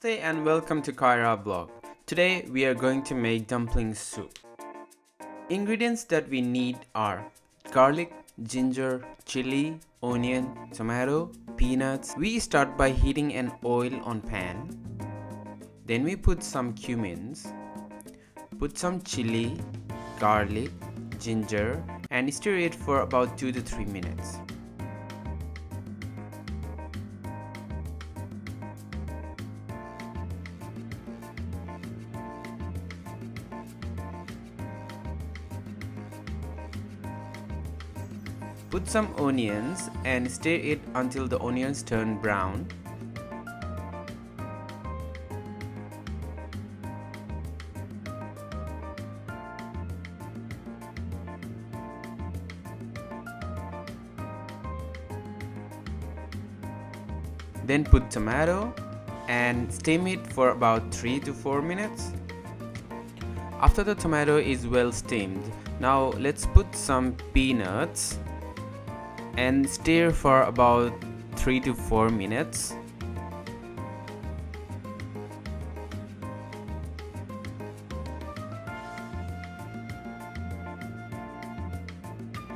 Namaste and welcome to Kaira Blog. Today we are going to make dumpling soup. Ingredients that we need are garlic, ginger, chili, onion, tomato, peanuts. We start by heating an oil on pan. Then we put some cumins, put some chili, garlic, ginger and stir it for about 2 to 3 minutes. Put some onions and stir it until the onions turn brown. Then put tomato and steam it for about 3 to 4 minutes. After the tomato is well steamed, now let's put some peanuts and stir for about 3 to 4 minutes.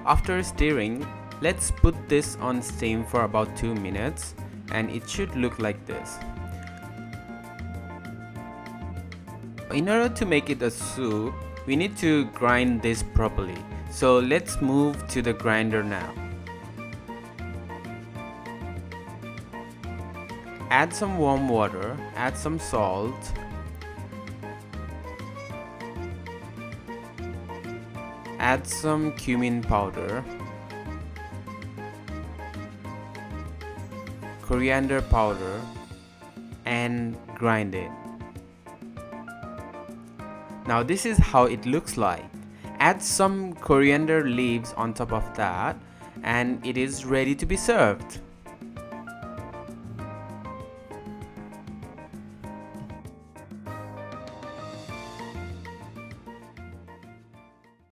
After stirring, let's put this on steam for about 2 minutes and it should look like this. In order to make it a soup, we need to grind this properly. So let's move to the grinder now. Add some warm water, add some salt, add some cumin powder, coriander powder and grind it. Now this is how it looks like. Add some coriander leaves on top of that and it is ready to be served.